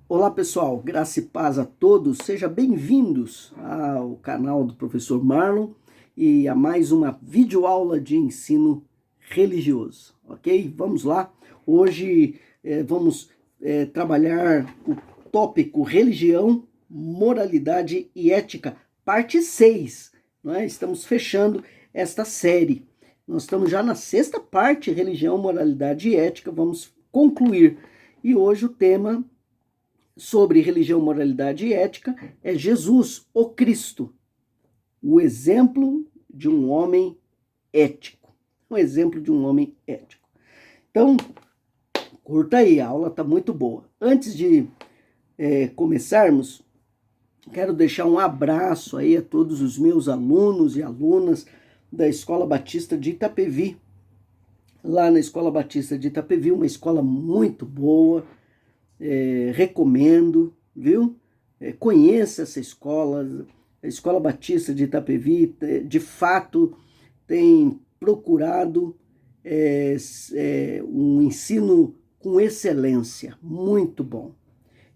Olá pessoal, graça e paz a todos, sejam bem-vindos ao canal do professor Marlon e a mais uma videoaula de ensino religioso, ok? Vamos lá, hoje vamos trabalhar o tópico religião, moralidade e ética, parte 6, não é? Estamos fechando esta série, nós estamos já na sexta parte, religião, moralidade e ética, vamos concluir, e hoje o tema sobre religião, moralidade e ética é Jesus, o Cristo, o exemplo de um homem ético. Um exemplo de um homem ético. Então, curta aí, a aula está muito boa. Antes de começarmos, quero deixar um abraço aí a todos os meus alunos e alunas da Escola Batista de Itapevi. Lá na Escola Batista de Itapevi, uma escola muito boa, recomendo, viu? Conheça essa escola, a Escola Batista de Itapevi, de fato tem procurado um ensino com excelência, muito bom.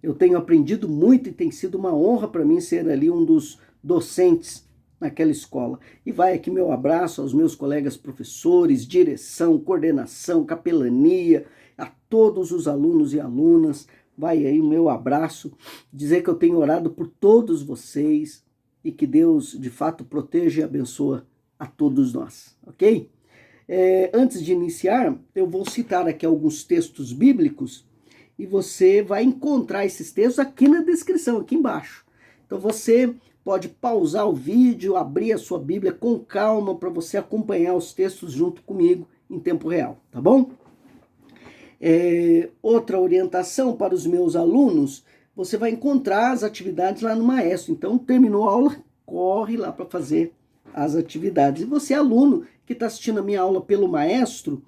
Eu tenho aprendido muito e tem sido uma honra para mim ser ali um dos docentes naquela escola. E vai aqui meu abraço aos meus colegas professores, direção, coordenação, capelania, a todos os alunos e alunas. Vai aí o meu abraço, dizer que eu tenho orado por todos vocês e que Deus de fato proteja e abençoa a todos nós, ok? Antes de iniciar, eu vou citar aqui alguns textos bíblicos e você vai encontrar esses textos aqui na descrição, aqui embaixo. Então você pode pausar o vídeo, abrir a sua Bíblia com calma para você acompanhar os textos junto comigo em tempo real, tá bom? Outra orientação para os meus alunos, você vai encontrar as atividades lá no Maestro. Então, terminou a aula, corre lá para fazer as atividades. E você, aluno que está assistindo a minha aula pelo Maestro,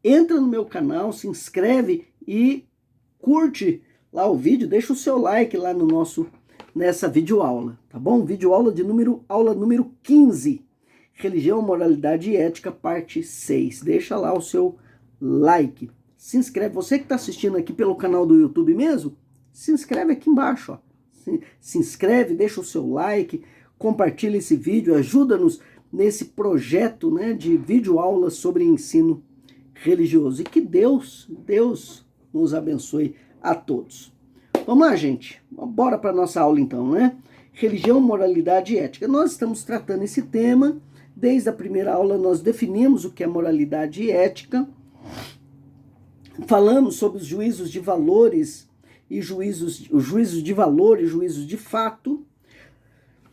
entra no meu canal, se inscreve e curte lá o vídeo, deixa o seu like lá nessa videoaula, tá bom? Videoaula aula número 15, Religião, Moralidade e Ética, parte 6. Deixa lá o seu like. Se inscreve, você que está assistindo aqui pelo canal do YouTube mesmo, se inscreve aqui embaixo, ó. Se inscreve, deixa o seu like, compartilha esse vídeo, ajuda-nos nesse projeto, né, de videoaulas sobre ensino religioso. E que Deus nos abençoe a todos. Vamos lá, gente. Bora para a nossa aula então, né? Religião, moralidade e ética. Nós estamos tratando esse tema. Desde a primeira aula nós definimos o que é moralidade e ética. Falamos sobre os juízos de valores e os juízos de valor e juízos de fato.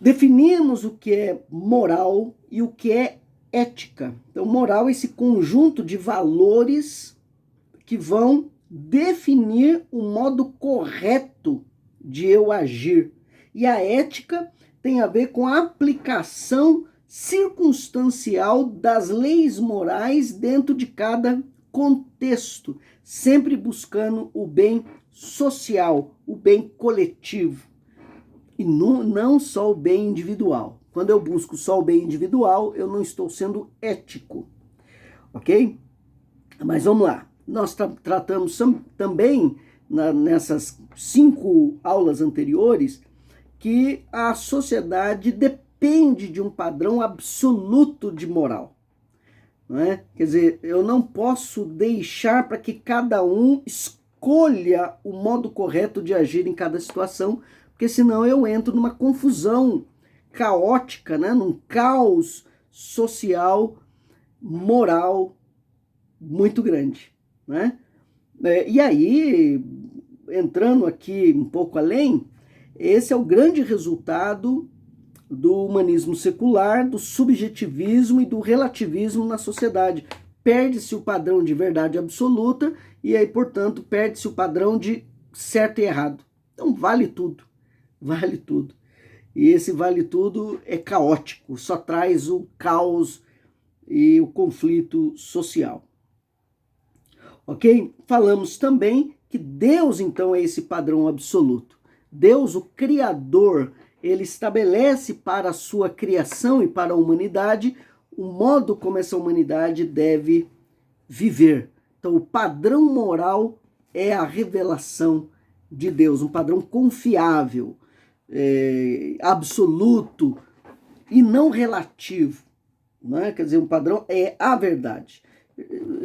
Definimos o que é moral e o que é ética. Então, moral é esse conjunto de valores que vão definir o modo correto de eu agir. E a ética tem a ver com a aplicação circunstancial das leis morais dentro de cada contexto, sempre buscando o bem social, o bem coletivo, e não só o bem individual. Quando eu busco só o bem individual, eu não estou sendo ético, ok? Mas vamos lá. Nós tratamos também, nessas 5 aulas anteriores, que a sociedade depende de um padrão absoluto de moral. Não é? Quer dizer, eu não posso deixar para que cada um escolha o modo correto de agir em cada situação, porque senão eu entro numa confusão caótica, né? Num caos social, moral muito grande, né? E aí, entrando aqui um pouco além, esse é o grande resultado do humanismo secular, do subjetivismo e do relativismo na sociedade. Perde-se o padrão de verdade absoluta e aí, portanto, perde-se o padrão de certo e errado. Então, vale tudo, vale tudo. E esse vale tudo é caótico, só traz o caos e o conflito social. Ok? Falamos também que Deus, então, é esse padrão absoluto. Deus, o Criador, ele estabelece para a sua criação e para a humanidade o modo como essa humanidade deve viver. Então, o padrão moral é a revelação de Deus, um padrão confiável, absoluto e não relativo, né? Quer dizer, um padrão é a verdade.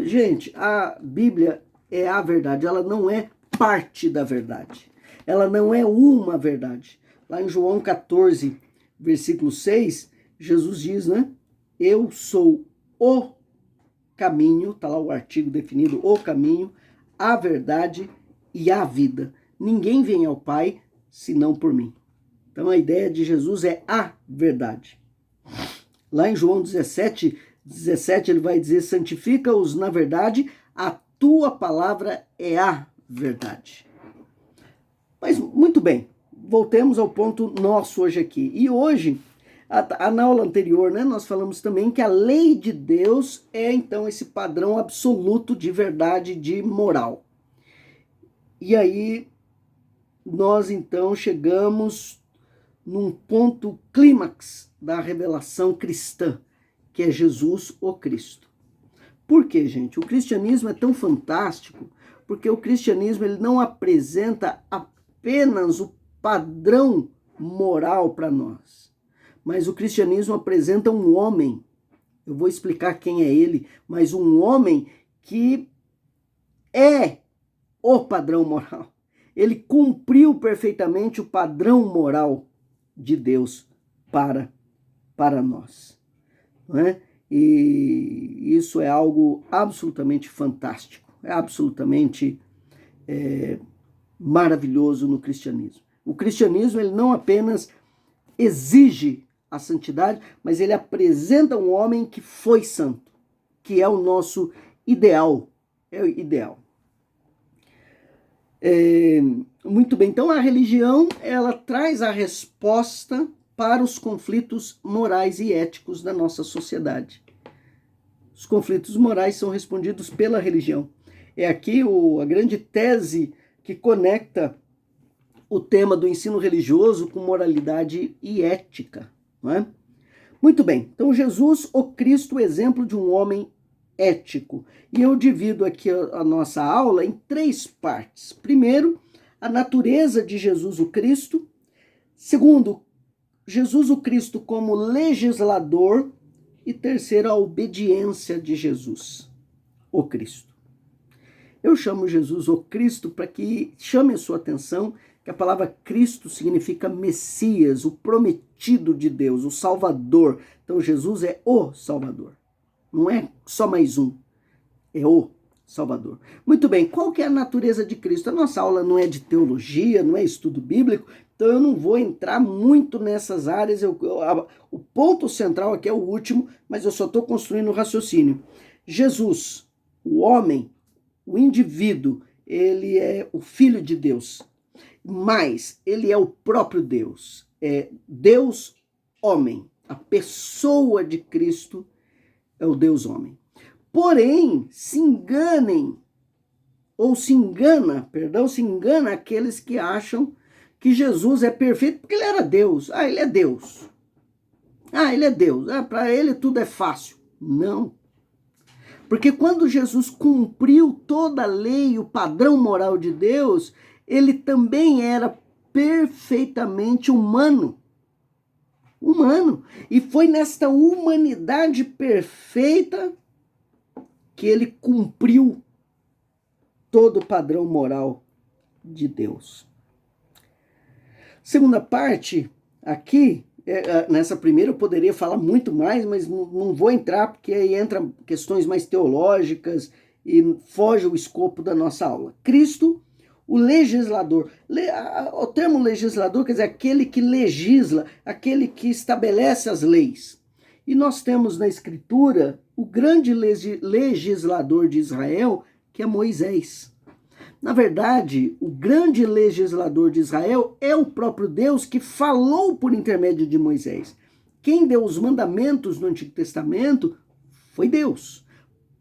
Gente, a Bíblia é a verdade, ela não é parte da verdade, ela não é uma verdade. Lá em João 14, versículo 6, Jesus diz, né? Eu sou o caminho, tá lá o artigo definido, o caminho, a verdade e a vida. Ninguém vem ao Pai senão por mim. Então a ideia de Jesus é a verdade. Lá em João 17, ele vai dizer, santifica-os na verdade, a tua palavra é a verdade. Mas muito bem, voltemos ao ponto nosso hoje aqui. E hoje, na aula anterior, né, nós falamos também que a lei de Deus é então esse padrão absoluto de verdade, de moral. E aí nós então chegamos num ponto clímax da revelação cristã, que é Jesus, o Cristo. Por quê, gente? O cristianismo é tão fantástico, porque o cristianismo ele não apresenta apenas o padrão moral para nós, mas o cristianismo apresenta um homem, eu vou explicar quem é ele, mas um homem que é o padrão moral. Ele cumpriu perfeitamente o padrão moral de Deus para nós. Não é? E isso é algo absolutamente fantástico, é absolutamente maravilhoso no cristianismo. O cristianismo ele não apenas exige a santidade, mas ele apresenta um homem que foi santo, que é o nosso ideal, é o ideal. Muito bem, então a religião ela traz a resposta para os conflitos morais e éticos da nossa sociedade. Os conflitos morais são respondidos pela religião. É aqui a grande tese que conecta o tema do ensino religioso com moralidade e ética. Não é? Muito bem, então Jesus, o Cristo, exemplo de um homem ético. E eu divido aqui a nossa aula em 3 partes. Primeiro, a natureza de Jesus o Cristo. Segundo, Jesus o Cristo como legislador. E terceiro, a obediência de Jesus, o Cristo. Eu chamo Jesus o Cristo para que chame a sua atenção que a palavra Cristo significa Messias, o prometido de Deus, o Salvador. Então Jesus é o Salvador. Não é só mais um, é o Salvador. Muito bem, qual que é a natureza de Cristo? A nossa aula não é de teologia, não é estudo bíblico, então eu não vou entrar muito nessas áreas. O ponto central aqui é o último, mas eu só estou construindo o raciocínio. Jesus, o homem, o indivíduo, ele é o Filho de Deus, mas ele é o próprio Deus, é Deus homem, a pessoa de Cristo é o Deus homem. Porém, se engana aqueles que acham que Jesus é perfeito porque ele era Deus. Ele é Deus. Ele é Deus. Para ele tudo é fácil. Não. Porque quando Jesus cumpriu toda a lei, o padrão moral de Deus, ele também era perfeitamente humano. E foi nesta humanidade perfeita que ele cumpriu todo o padrão moral de Deus. Segunda parte, aqui, nessa primeira eu poderia falar muito mais, mas não vou entrar, porque aí entra questões mais teológicas e foge o escopo da nossa aula. Cristo, o legislador. O termo legislador quer dizer aquele que legisla, aquele que estabelece as leis. E nós temos na Escritura o grande legislador de Israel, que é Moisés. Na verdade, o grande legislador de Israel é o próprio Deus que falou por intermédio de Moisés. Quem deu os mandamentos no Antigo Testamento foi Deus,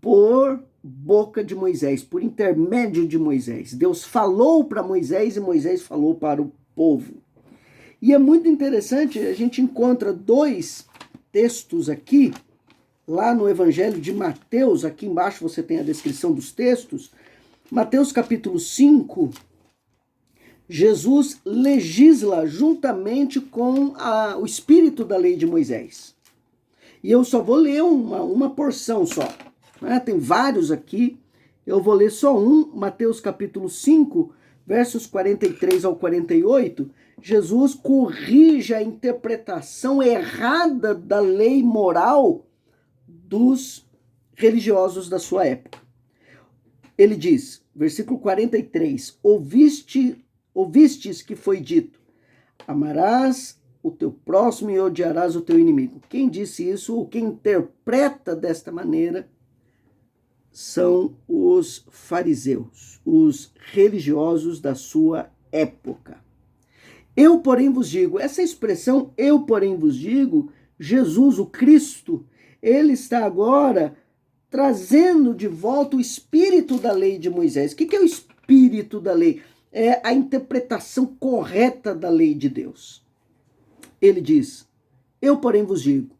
por boca de Moisés, por intermédio de Moisés. Deus falou para Moisés e Moisés falou para o povo. E é muito interessante, a gente encontra 2 textos aqui, lá no Evangelho de Mateus, aqui embaixo você tem a descrição dos textos. Mateus capítulo 5, Jesus legisla juntamente com o espírito da lei de Moisés. E eu só vou ler uma porção só. Né? Tem vários aqui. Eu vou ler só um, Mateus capítulo 5, versos 43 ao 48. Jesus corrige a interpretação errada da lei moral dos religiosos da sua época. Ele diz, versículo 43, ouvistes que foi dito, amarás o teu próximo e odiarás o teu inimigo. Quem disse isso, ou quem interpreta desta maneira, são os fariseus, os religiosos da sua época. Eu, porém, vos digo, essa expressão, eu, porém, vos digo, Jesus, o Cristo, ele está agora trazendo de volta o espírito da lei de Moisés. O que é o espírito da lei? É a interpretação correta da lei de Deus. Ele diz, eu, porém, vos digo,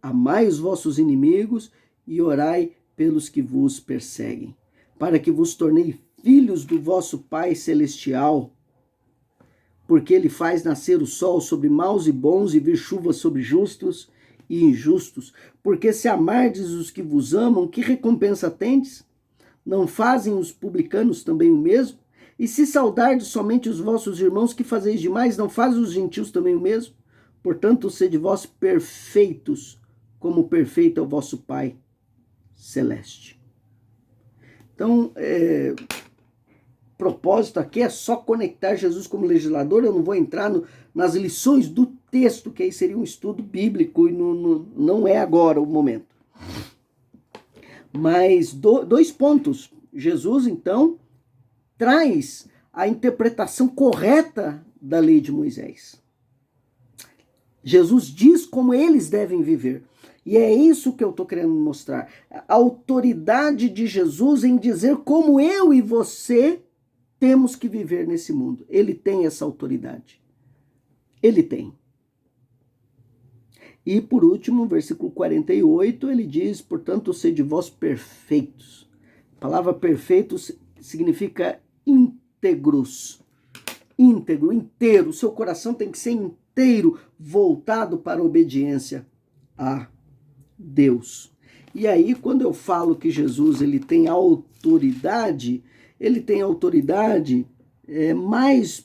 amai os vossos inimigos e orai pelos que vos perseguem, para que vos tornei filhos do vosso Pai Celestial, porque ele faz nascer o sol sobre maus e bons e vir chuva sobre justos e injustos. Porque se amardes os que vos amam, que recompensa tendes? Não fazem os publicanos também o mesmo? E se saudardes somente os vossos irmãos, que fazeis demais? Não fazem os gentios também o mesmo? Portanto, sede vós perfeitos, como perfeito é o vosso Pai Celeste. Então, propósito aqui é só conectar Jesus como legislador. Eu não vou entrar nas lições do texto, que aí seria um estudo bíblico, e não é agora o momento. Mas dois pontos. Jesus, então, traz a interpretação correta da lei de Moisés. Jesus diz como eles devem viver. E é isso que eu estou querendo mostrar. A autoridade de Jesus em dizer como eu e você temos que viver nesse mundo. Ele tem essa autoridade. Ele tem. E por último, versículo 48, ele diz, portanto, sede vós perfeitos. A palavra perfeito significa íntegros. Íntegro, inteiro. O seu coração tem que ser inteiro, voltado para a obediência a Deus. E aí, quando eu falo que Jesus ele tem autoridade mais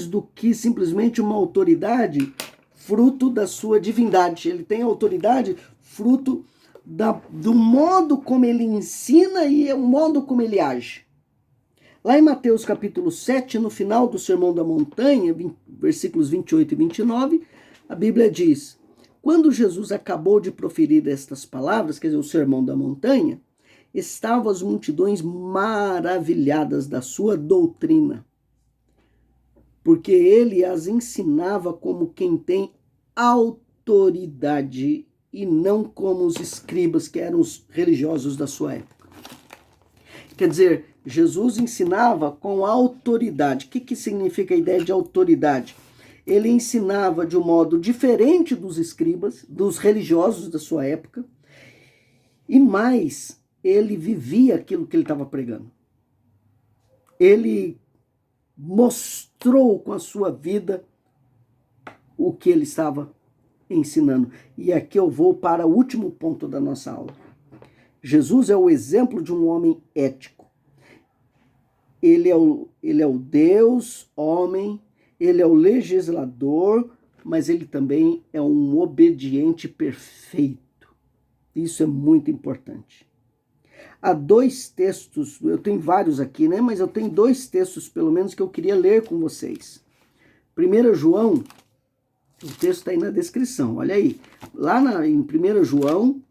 do que simplesmente uma autoridade fruto da sua divindade. Ele tem autoridade fruto do modo como ele ensina e o modo como ele age. Lá em Mateus capítulo 7, no final do Sermão da Montanha, versículos 28 e 29, a Bíblia diz, quando Jesus acabou de proferir estas palavras, quer dizer, o Sermão da Montanha, estavam as multidões maravilhadas da sua doutrina, porque ele as ensinava como quem tem autoridade e não como os escribas, que eram os religiosos da sua época. Quer dizer, Jesus ensinava com autoridade. O que significa a ideia de autoridade? Ele ensinava de um modo diferente dos escribas, dos religiosos da sua época, e mais, ele vivia aquilo que ele estava pregando. Ele mostrou com a sua vida o que ele estava ensinando. E aqui eu vou para o último ponto da nossa aula. Jesus é o exemplo de um homem ético. Ele é o Deus, homem, ele é o legislador, mas ele também é um obediente perfeito. Isso é muito importante. Há dois textos, eu tenho vários aqui, né? Mas eu tenho dois textos, pelo menos, que eu queria ler com vocês. 1 João, o texto está aí na descrição, olha aí. Lá em 1 João,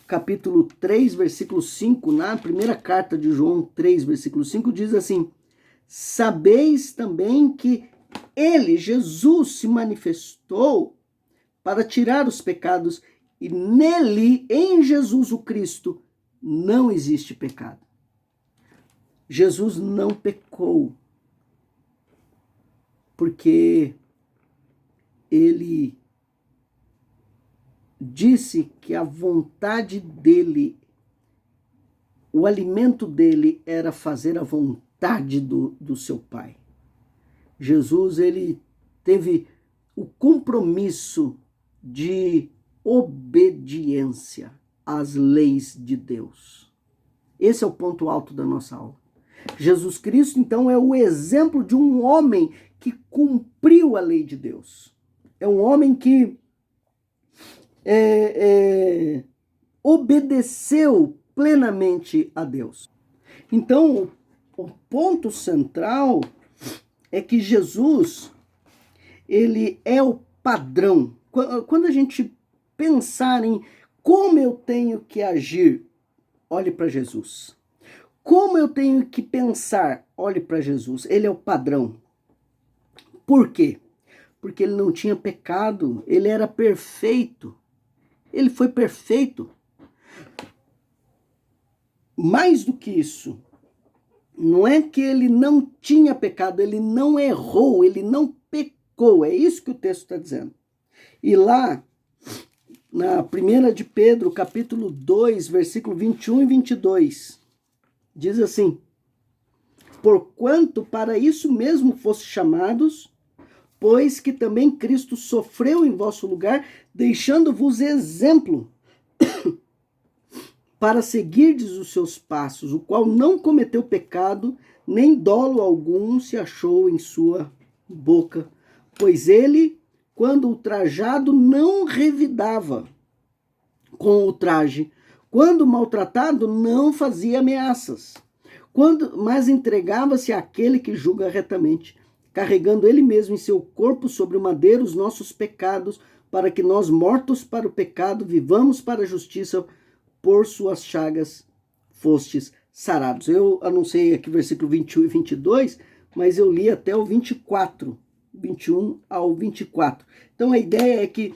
capítulo 3, versículo 5, na primeira carta de João 3, versículo 5, diz assim, sabeis também que ele, Jesus, se manifestou para tirar os pecados e nele, em Jesus o Cristo, não existe pecado. Jesus não pecou, porque ele disse que a vontade dele, o alimento dele era fazer a vontade vontade do seu Pai. Jesus, ele teve o compromisso de obediência às leis de Deus. Esse é o ponto alto da nossa aula. Jesus Cristo, então, é o exemplo de um homem que cumpriu a lei de Deus. É um homem que obedeceu plenamente a Deus. Então, o ponto central é que Jesus, ele é o padrão. Quando a gente pensar em como eu tenho que agir, olhe para Jesus. Como eu tenho que pensar, olhe para Jesus. Ele é o padrão. Por quê? Porque ele não tinha pecado, ele era perfeito. Ele foi perfeito. Mais do que isso, não é que ele não tinha pecado, ele não errou, ele não pecou. É isso que o texto está dizendo. E lá, na 1 de Pedro, capítulo 2, versículo 21 e 22, diz assim: porquanto para isso mesmo foste chamados, pois que também Cristo sofreu em vosso lugar, deixando-vos exemplo para seguirdes os seus passos, o qual não cometeu pecado, nem dolo algum se achou em sua boca. Pois ele, quando ultrajado, não revidava com o ultraje, quando maltratado, não fazia ameaças, mas entregava-se àquele que julga retamente, carregando ele mesmo em seu corpo sobre o madeiro os nossos pecados, para que nós, mortos para o pecado, vivamos para a justiça. Por suas chagas fostes sarados. Eu anunciei aqui versículo 21 e 22, mas eu li até o 24, 21 ao 24. Então a ideia é que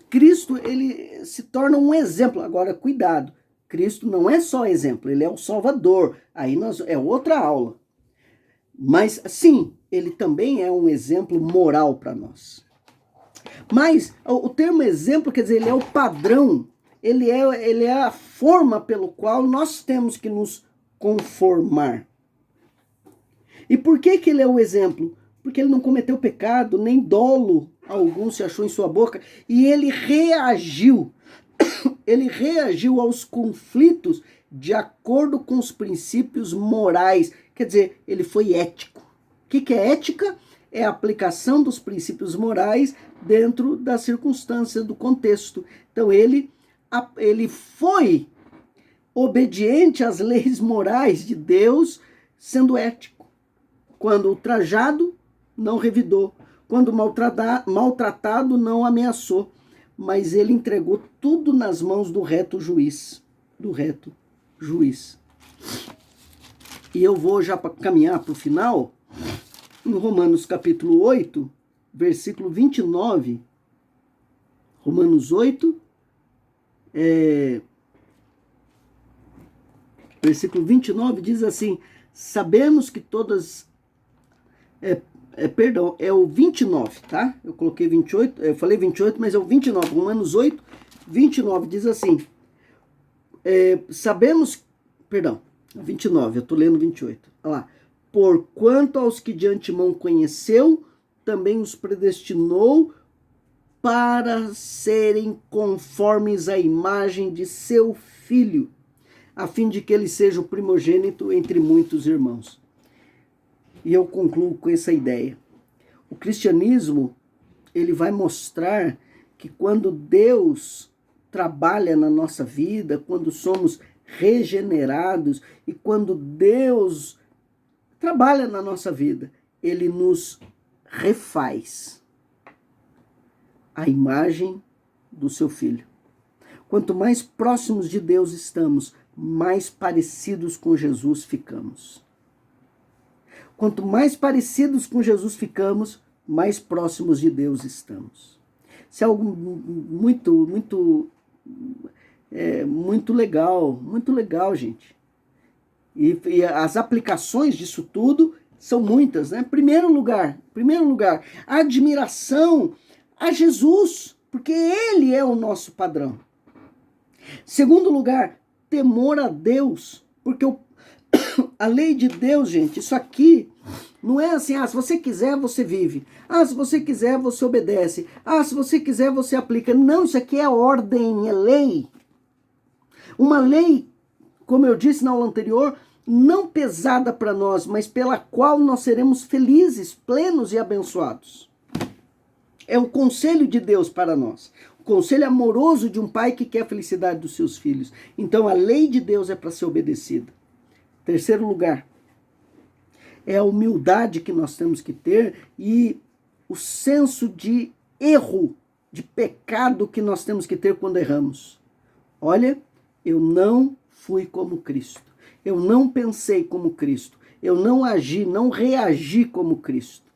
Cristo, ele se torna um exemplo. Agora, cuidado, Cristo não é só exemplo, ele é o Salvador. Aí é outra aula. Mas sim, ele também é um exemplo moral para nós. Mas o termo exemplo quer dizer, ele é o padrão. Ele é a forma pelo qual nós temos que nos conformar. E por que ele é o exemplo? Porque ele não cometeu pecado, nem dolo algum se achou em sua boca, e ele reagiu. Ele reagiu aos conflitos de acordo com os princípios morais. Quer dizer, ele foi ético. O que é ética? É a aplicação dos princípios morais dentro das circunstâncias, do contexto. Então ele foi obediente às leis morais de Deus, sendo ético. Quando ultrajado, não revidou. Quando maltratado, não ameaçou. Mas ele entregou tudo nas mãos do reto juiz. E eu vou já caminhar para o final, em Romanos capítulo 8, versículo 29. Romanos 8, versículo 29 diz assim: sabemos que todas... perdão, é o 29, tá? Eu coloquei 28, eu falei 28, mas é o 29. Romanos 8, 29 diz assim: sabemos... Perdão, 29, eu tô lendo 28. Olha lá. Porquanto aos que de antemão conheceu, também os predestinou para serem conformes à imagem de seu Filho, a fim de que ele seja o primogênito entre muitos irmãos. E eu concluo com essa ideia. O cristianismo, ele vai mostrar que quando Deus trabalha na nossa vida, quando somos regenerados e quando Deus trabalha na nossa vida, ele nos refaz a imagem do seu Filho. Quanto mais próximos de Deus estamos, mais parecidos com Jesus ficamos. Quanto mais parecidos com Jesus ficamos, mais próximos de Deus estamos. Isso é algo muito legal, gente. E as aplicações disso tudo são muitas, né? Primeiro lugar, admiração a Jesus, porque ele é o nosso padrão. Segundo lugar, temor a Deus, porque a lei de Deus, gente, isso aqui não é assim, se você quiser, você vive. Se você quiser, você obedece. Se você quiser, você aplica. Não, isso aqui é ordem, é lei. Uma lei, como eu disse na aula anterior, não pesada para nós, mas pela qual nós seremos felizes, plenos e abençoados. É o conselho de Deus para nós. O conselho amoroso de um pai que quer a felicidade dos seus filhos. Então a lei de Deus é para ser obedecida. Terceiro lugar, é a humildade que nós temos que ter e o senso de erro, de pecado que nós temos que ter quando erramos. Olha, eu não fui como Cristo. Eu não pensei como Cristo. Eu não agi, não reagi como Cristo.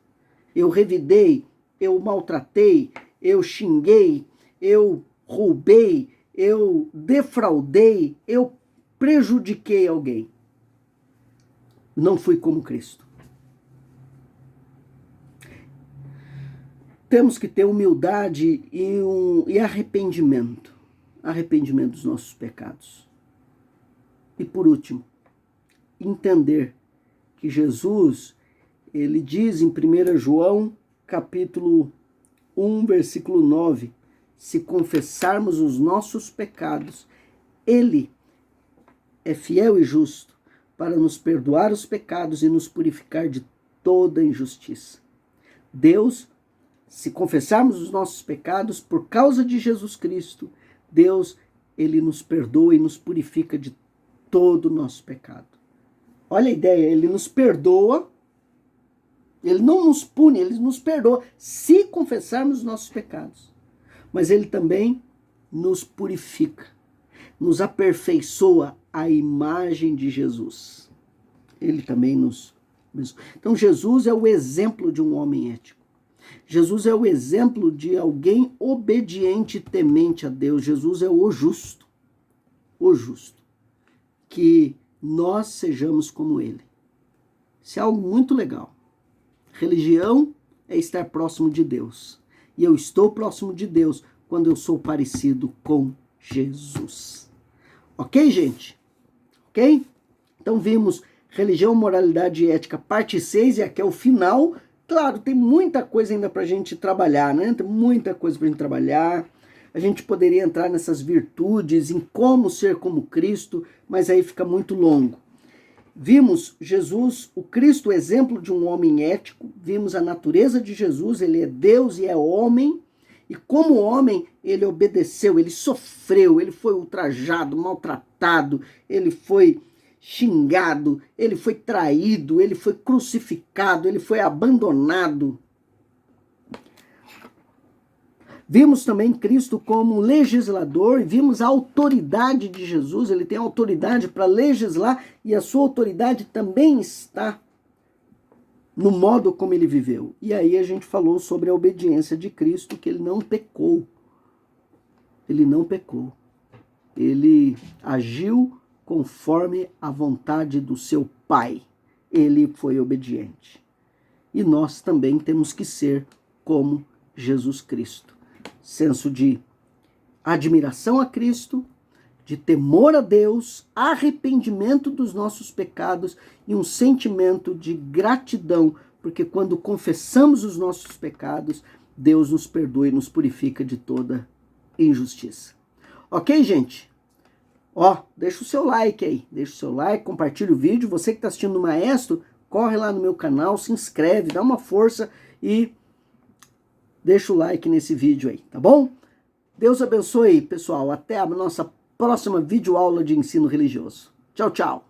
Eu revidei, eu maltratei, eu xinguei, eu roubei, eu defraudei, eu prejudiquei alguém. Não fui como Cristo. Temos que ter humildade e arrependimento. Arrependimento dos nossos pecados. E por último, entender que Jesus, ele diz em 1 João, capítulo 1, versículo 9, se confessarmos os nossos pecados, ele é fiel e justo para nos perdoar os pecados e nos purificar de toda injustiça. Deus, se confessarmos os nossos pecados por causa de Jesus Cristo, Deus, ele nos perdoa e nos purifica de todo o nosso pecado. Olha a ideia, ele nos perdoa, ele não nos pune, ele nos perdoa se confessarmos os nossos pecados. Mas ele também nos purifica, nos aperfeiçoa a imagem de Jesus. Ele também nos... Então Jesus é o exemplo de um homem ético. Jesus é o exemplo de alguém obediente e temente a Deus. Jesus é o justo. O justo. Que nós sejamos como ele. Isso é algo muito legal. Religião é estar próximo de Deus. E eu estou próximo de Deus quando eu sou parecido com Jesus. Ok, gente? Ok? Então vimos Religião, Moralidade e Ética, parte 6, e aqui é o final. Claro, tem muita coisa ainda pra gente trabalhar, né? Tem muita coisa pra gente trabalhar. A gente poderia entrar nessas virtudes, em como ser como Cristo, mas aí fica muito longo. Vimos Jesus, o Cristo, exemplo de um homem ético. Vimos a natureza de Jesus, ele é Deus e é homem. E como homem, ele obedeceu, ele sofreu, ele foi ultrajado, maltratado, ele foi xingado, ele foi traído, ele foi crucificado, ele foi abandonado. Vimos também Cristo como legislador, e vimos a autoridade de Jesus, ele tem autoridade para legislar, e a sua autoridade também está no modo como ele viveu. E aí a gente falou sobre a obediência de Cristo, que ele não pecou. Ele não pecou. Ele agiu conforme a vontade do seu Pai. Ele foi obediente. E nós também temos que ser como Jesus Cristo. Senso de admiração a Cristo, de temor a Deus, arrependimento dos nossos pecados e um sentimento de gratidão, porque quando confessamos os nossos pecados, Deus nos perdoa e nos purifica de toda injustiça. Ok, gente? Deixa o seu like aí, deixa o seu like, compartilha o vídeo. Você que está assistindo o Maestro, corre lá no meu canal, se inscreve, dá uma força e deixa o like nesse vídeo aí, tá bom? Deus abençoe, pessoal. Até a nossa próxima videoaula de ensino religioso. Tchau, tchau.